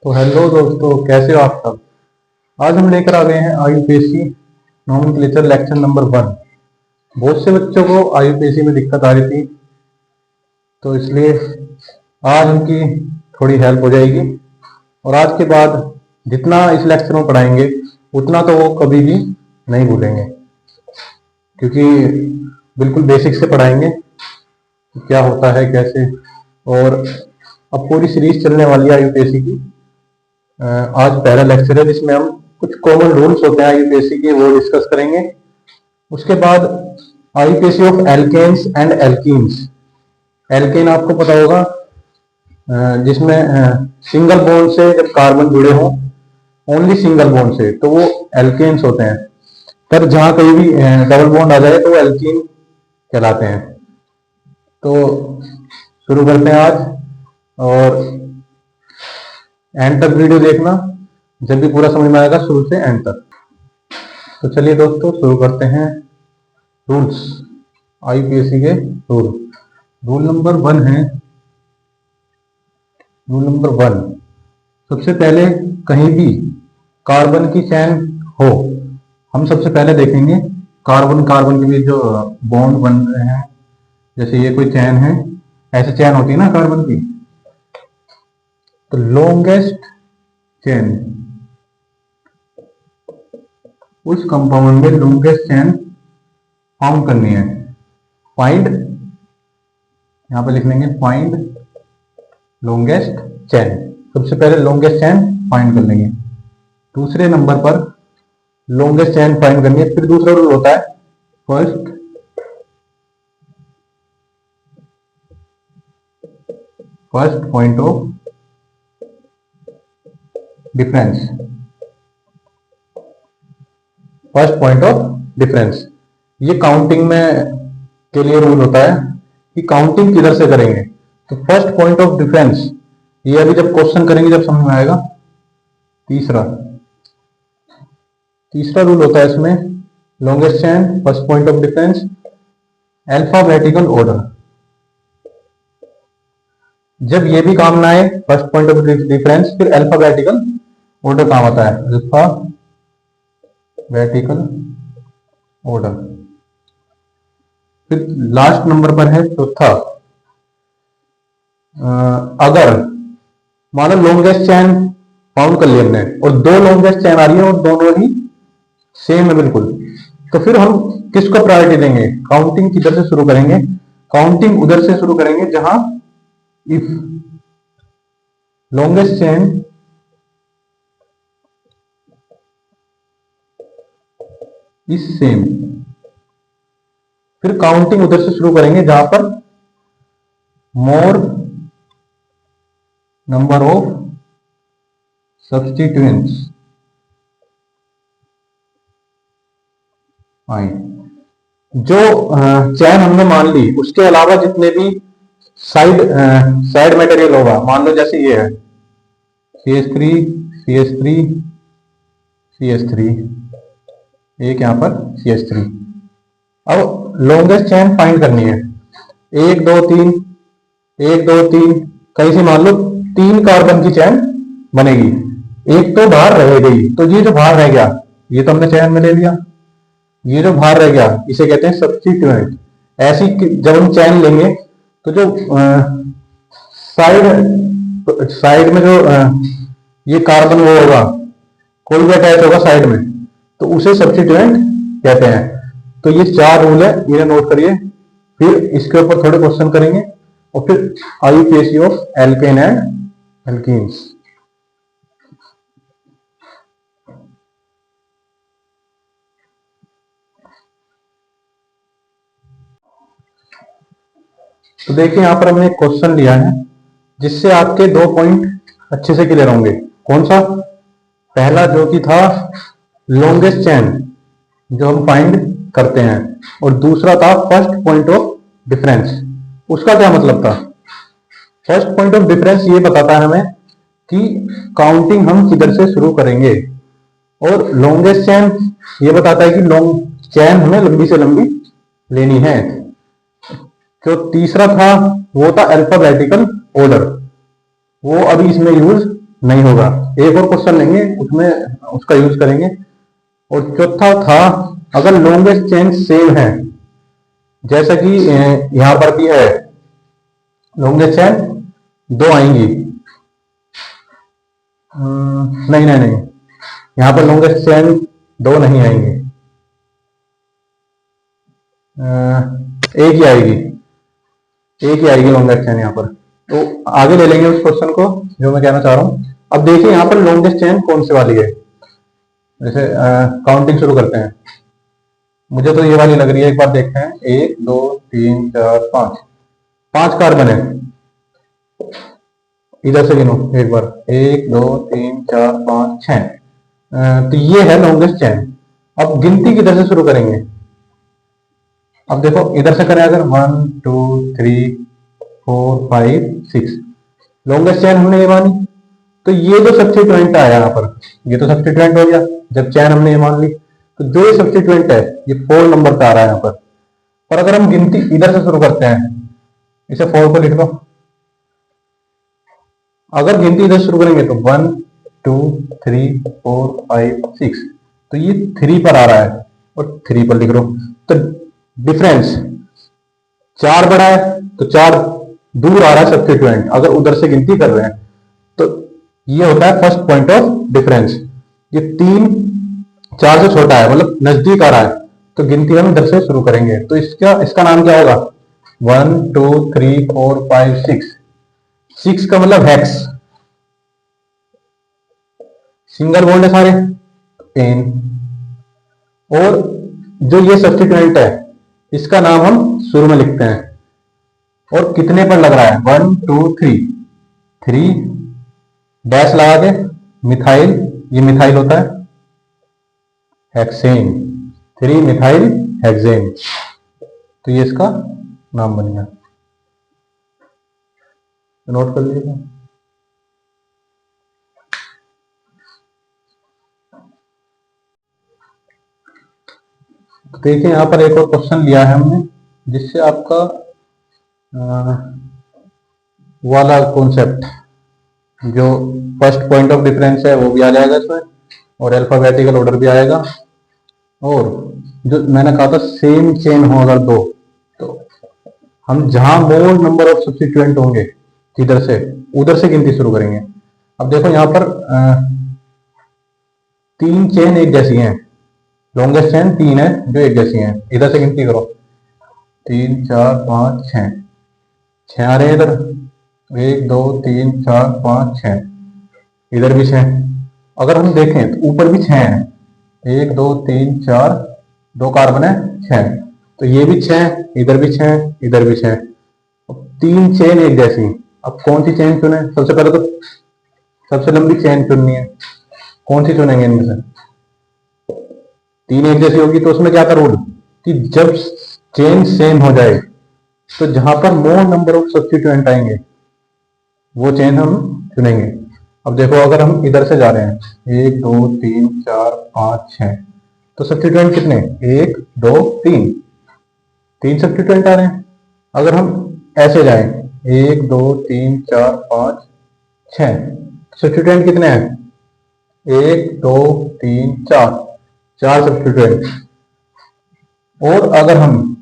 तो हेलो दोस्तों, कैसे हो आप सब। आज हम लेकर आ गए हैं आईयूपीएससी नोमेनक्लेचर लेक्चर नंबर 1। बहुत से बच्चों को आईयूपीएससी में दिक्कत आ रही थी, तो इसलिए आज उनकी थोड़ी हेल्प हो जाएगी। और आज के बाद जितना इस लेक्चर में पढ़ाएंगे उतना तो वो कभी भी नहीं भूलेंगे, क्योंकि बिल्कुल बेसिक से पढ़ाएंगे क्या होता है कैसे। और अब पूरी सीरीज चलने वाली है आईयूपीएससी की। आज पहला लेक्चर है जिसमें हम कुछ कॉमन रूल्स होते हैं आईयूपीएससी के, वो डिस्कस करेंगे। उसके बाद IUPAC of alkanes and alkenes. Alkane आपको पता होगा, जिसमें सिंगल बॉन्ड से जब कार्बन जुड़े हों, ओनली सिंगल बॉन्ड से, तो वो एल्केन्स होते हैं। पर जहां कहीं भी डबल बॉन्ड आ जाए तो वो एल्कीन कहलाते हैं। तो शुरू करते हैं आज, और एंड तक वीडियो देखना, जब भी पूरा समझ में आएगा शुरू से एंड तक। तो चलिए दोस्तों शुरू करते हैं। रूल्स, आईयूपीएससी के रूल नंबर 1 है। रूल नंबर 1, सबसे पहले कहीं भी कार्बन की चैन हो, हम सबसे पहले देखेंगे कार्बन कार्बन के बीच जो बॉन्ड बन रहे हैं। जैसे ये कोई चैन है, ऐसे चैन होती है ना कार्बन की, तो लॉन्गेस्ट चैन, उस कंपाउंड में लॉन्गेस्ट चैन फाउंड करनी है। फाइंड, यहां पे लिख लेंगे फाइंड लॉन्गेस्ट चैन। सबसे पहले लॉन्गेस्ट चैन फाइंड कर लेंगे। दूसरे नंबर पर लॉन्गेस्ट चैन फाइंड करनी है। फिर दूसरा रूल होता है first point of difference. First point of difference, ये काउंटिंग में के लिए रूल होता है कि काउंटिंग किधर से करेंगे। तो फर्स्ट पॉइंट ऑफ डिफरेंस, ये अभी जब क्वेश्चन करेंगे जब समझ में आएगा। तीसरा रूल होता है इसमें, longest chain, first point of difference, alphabetical order. जब ये भी काम ना आए, फर्स्ट पॉइंट ऑफ डिफरेंस, फिर अल्फाबेटिकल ऑर्डर काम आता है, अल्फाबेटिकल ऑर्डर। फिर लास्ट नंबर पर है चौथा, अगर मान लो लॉन्गेस्ट चैन फाउंड कर लिया हमने और दो लॉन्गेस्ट चैन आ रही है और दोनों ही सेम है बिल्कुल, तो फिर हम किसको प्रायोरिटी देंगे? काउंटिंग किधर से शुरू करेंगे? काउंटिंग उधर से शुरू करेंगे जहां if longest chain is same. फिर काउंटिंग उधर से शुरू करेंगे जहां पर मोर नंबर ऑफ सब्स्टिट्यूएंट्स आए। जो चैन हमने मान ली, उसके अलावा जितने भी साइड मटेरियल होगा, मान लो जैसे ये है CH3 CH3 CH3, एक यहां पर CH3। अब लॉन्गेस्ट चैन फाइंड करनी है, 1 2 3 1 2 3, कहीं से मान लो 3 कार्बन की चैन बनेगी, एक तो बाहर रह गई, तो ये जो बाहर रह गया ये तो हमने चैन में ले लिया, ये जो बाहर रह गया इसे कहते हैं सब्स्टिट्यूएंट। ऐसी जब हम चैन लेंगे तो जो साइड में जो ये कार्बन वो होगा, कोई भी अटैच होगा साइड में, तो उसे सब्स्टिट्यूएंट कहते हैं। तो ये 4 रूल है, इन्हें नोट करिए। फिर इसके ऊपर थोड़े क्वेश्चन करेंगे और फिर आईयूपीएससी ऑफ एल्केन एंड एल्कीन्स। तो देखिए यहां पर हमने एक क्वेश्चन लिया है जिससे आपके 2 पॉइंट अच्छे से क्लियर होंगे। कौन सा? पहला जो कि था लॉन्गेस्ट चैन जो हम फाइंड करते हैं, और दूसरा था फर्स्ट पॉइंट ऑफ डिफरेंस। उसका क्या मतलब था? फर्स्ट पॉइंट ऑफ डिफरेंस ये बताता है हमें कि काउंटिंग हम किधर से शुरू करेंगे, और लॉन्गेस्ट चैन ये बताता है कि लॉन्ग चैन हमें लंबी से लंबी लेनी है। जो तीसरा था वो था अल्फाबेटिकल ऑर्डर, वो अभी इसमें यूज नहीं होगा। एक और क्वेश्चन लेंगे, उसमें उसका यूज करेंगे। और चौथा था, अगर लॉन्गेस्ट चेन सेम है, जैसा कि यहां पर भी है, लॉन्गेस्ट चेन दो आएंगी। नहीं नहीं नहीं, यहां पर लॉन्गेस्ट चेन दो नहीं आएंगी, एक ही आएगी, एक ही आएगी लॉन्गेस्ट चेन यहाँ पर। तो आगे ले लेंगे उस क्वेश्चन को जो मैं कहना चाह रहा हूं। अब देखिए यहाँ पर लॉन्गेस्ट चेन कौन सी वाली है। जैसे काउंटिंग शुरू करते हैं। मुझे तो ये वाली लग रही है, एक बार देखते हैं। 1 2 3 4 5, 5 कार्बन है। इधर से गिनो एक बार, 1 2 3 4 5 6। तो ये है लॉन्गेस्ट चेन। अब गिनती किधर से शुरू करेंगे? अब देखो इधर से करें अगर 1 2 3 4 5 6, लॉन्गेस्ट चेन हमने ये मानी। तो ये जो सब्स्टिट्यूएंट आया यहाँ पर, ये तो सब्स्टिट्यूएंट हो गया जब चेन हमने ये मान ली। तो जो ये सब्स्टिट्यूएंट है ये 4 नंबर का आ रहा है यहाँ पर। और अगर हम गिनती इधर से शुरू करते हैं, इसे 4 को लिख लो। अगर गिनती इधर शुरू करेंगे तो 1 2 3 4 5 6, तो ये 3 पर आ रहा है और 3 पर लिख लो। तो डिफरेंस 4 बड़ा है तो 4 दूर आ रहा है सब्स्टिट्यूएंट, अगर उधर से गिनती कर रहे हैं। तो ये होता है फर्स्ट पॉइंट ऑफ डिफरेंस। ये 3 4 से छोटा है, मतलब नजदीक आ रहा है, तो गिनती हम इधर से शुरू करेंगे। तो इसका नाम क्या होगा? 1 2 3 4 5 6। 6 का मतलब हेक्स, सिंगल बॉन्ड है सारे, एन। और जो ये सब्स्टिट्यूएंट है इसका नाम हम शुरू में लिखते हैं। और कितने पर लग रहा है? 1 2 3, 3 डैश लगा के मिथाइल, ये मिथाइल होता है, हेक्सेन, 3 मिथाइल हेक्सेन। तो ये इसका नाम बन गया, नोट कर लीजिएगा। तो देखिए यहां पर एक और क्वेश्चन लिया है हमने, जिससे आपका वाला कॉन्सेप्ट, जो फर्स्ट पॉइंट ऑफ डिफरेंस है वो भी आ जाएगा इसमें, और अल्फाबेटिकल ऑर्डर भी आएगा। और जो मैंने कहा था सेम चेन हो अगर दो, तो हम जहां मोर नंबर ऑफ सब्स्टिट्यूएंट होंगे इधर से, उधर से गिनती शुरू करेंगे। अब देखो यहाँ पर 3 चेन एक जैसी हैं, लॉन्गेस्ट चेन 3 है जो एक जैसी हैं। इधर से गिनती करो, 3 4 5 6, 6 आ रहे हैं इधर, 1 2 3 4 5 6, इधर भी 6। अगर हम देखें तो ऊपर भी 6 हैं, 1 2 3 4, 2 कार्बन है, 6। तो ये भी 6, इधर भी 6, इधर भी 6। 3 चेन एक जैसी। अब कौन सी चेन चुने? सबसे पहले तो सबसे लंबी चेन चुननी है, कौन सी चुनेंगे इनमें से? 3 एक जैसी होगी तो उसमें क्या था रूल कि जब चेन सेम हो जाए तो जहां पर मोर नंबर ऑफ सब्स्टिट्यूएंट आएंगे वो चेन हम चुनेंगे। अब देखो अगर हम इधर से जा रहे हैं, 1 2 3 4 5 6, तो सब्स्टिट्यूएंट कितने? 1 2 3, 3 सब्स्टिट्यूएंट आ रहे हैं। अगर हम ऐसे जाएं, 1 2 3 4 5 6, सब्स्टिट्यूएंट कितने हैं? 1 2 3 4, 4 सब्स्टिट्यूएंट। और अगर हम,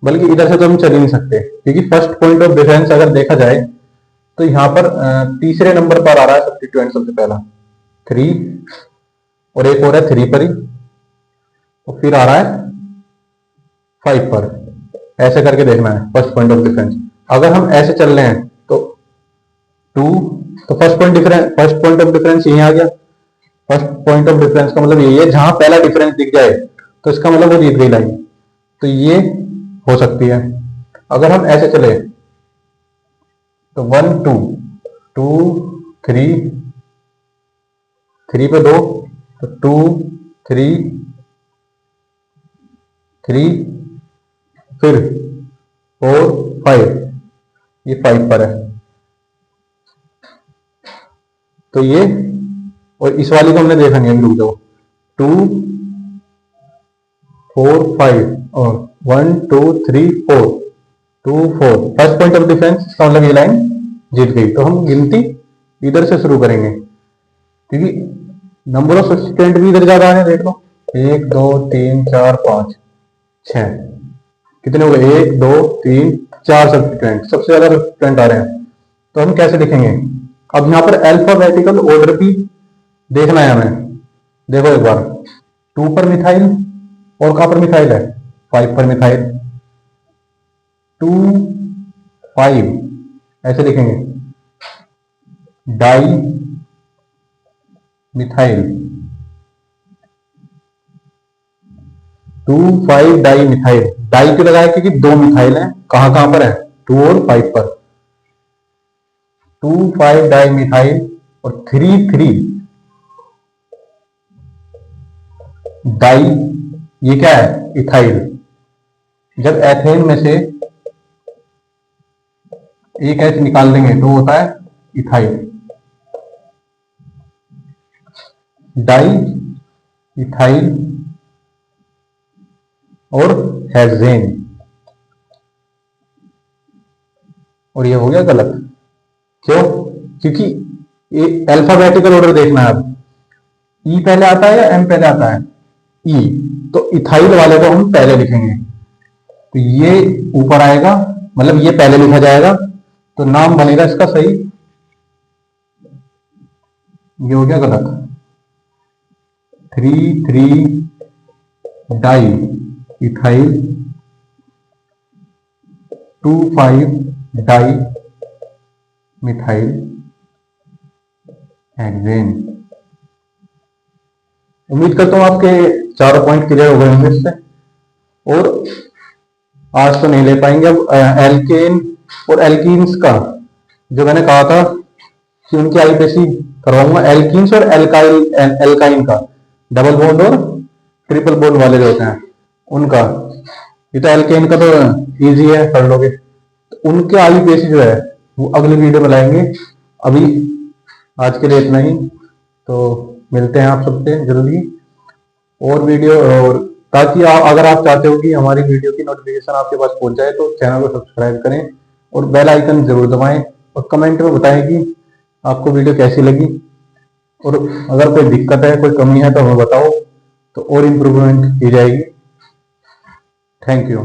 बल्कि इधर से तो हम चल ही नहीं सकते, क्योंकि फर्स्ट पॉइंट ऑफ डिफरेंस अगर देखा जाए तो यहां पर तीसरे नंबर पर आ रहा है सब्स्टिट्यूएंट सबसे पहला 3, और एक और है 3 पर ही, और फिर आ रहा है 5 पर। ऐसे करके देखना है फर्स्ट पॉइंट ऑफ डिफरेंस। अगर हम ऐसे चल रहे हैं तो 2, तो फर्स्ट पॉइंट ऑफ डिफरेंस यही आ गया। फर्स्ट पॉइंट ऑफ डिफरेंस का मतलब यही है, जहां पहला डिफरेंस दिख जाए तो इसका मतलब वो जीत गई लाइन। तो ये हो सकती है। अगर हम ऐसे चले तो 1 2 2 3, 3 पे 2, तो 2 3 3, फिर 4 5, ये 5 पर है। तो ये, और इस वाली को हमने देखा नहीं, अभी रुक जाओ, 2 4 5 और 1 2 3 4, 2 4 फर्स्ट पॉइंट ऑफ डिफरेंस, इसका मतलब ये लाइन जीत गई। तो हम गिनती इधर से शुरू करेंगे क्योंकि नंबर ऑफ सब्सटीट्यूएंट भी इधर ज्यादा है। देख लो 1 2 3 4 5 6, कितने हो गए 1 2 3 4 सब्सटीट्यूएंट, सबसे ज्यादा सब्सटीट्यूएंट आ रहे हैं। तो हम कैसे लिखेंगे? अब यहाँ पर अल्फाबेटिकल ऑर्डर भी देखना है हमें। देखो एक बार 2 पर मिथाइल और कहां पर मिथाइल है? 5 पर मिथाइल, 2 5 ऐसे लिखेंगे, dimethyl, 2 5 dimethyl. Di क्यों लगाया? क्योंकि 2 मिथाइल है। कहां कहां पर है? 2 और 5 पर। 2 5 डाई मिथाइल और 3 3 डाई, ये क्या है? इथाइल। जब एथेन में से एक एच निकाल देंगे तो होता है इथाइल। डाई इथाइल और हेक्सेन, और ये हो गया गलत। क्यों? क्योंकि ये अल्फाबेटिकल ऑर्डर देखना है। अब ई पहले आता है या एम पहले आता है? ई। तो इथाइल वाले को हम पहले लिखेंगे, तो ये ऊपर आएगा, मतलब ये पहले लिखा जाएगा, तो नाम बनेगा इसका सही। ये हो गया गलत। 3 3 di ethyl, 2 5 di methyl hexane. उम्मीद करता हूं आपके चारों पॉइंट क्लियर हो गए होंगे इससे। और आज तो नहीं ले पाएंगे। अब एल्केन और एल्कीन्स का जो मैंने कहा था कि उनकी आईपीसी करवाऊंगा, एल्कीन्स और एल्काइन का, डबल बॉन्ड और ट्रिपल बॉन्ड वाले जो होते हैं उनका। ये तो एल्केन का तो इजी है, कर लोगे। तो उनके आईपीसी जो है वो अगली वीडियो में लाएंगे। अभी आज के लिए इतना ही, तो मिलते हैं आप सबसे जल्दी और वीडियो। और ताकि अगर आप चाहते हो कि हमारी वीडियो की नोटिफिकेशन आपके पास पहुंच जाए तो चैनल को सब्सक्राइब करें और बेल आइकन जरूर दबाएं और कमेंट में बताएं कि आपको वीडियो कैसी लगी। और अगर कोई दिक्कत है, कोई कमी है तो हमें बताओ, तो और इम्प्रूवमेंट की जाएगी। Thank you.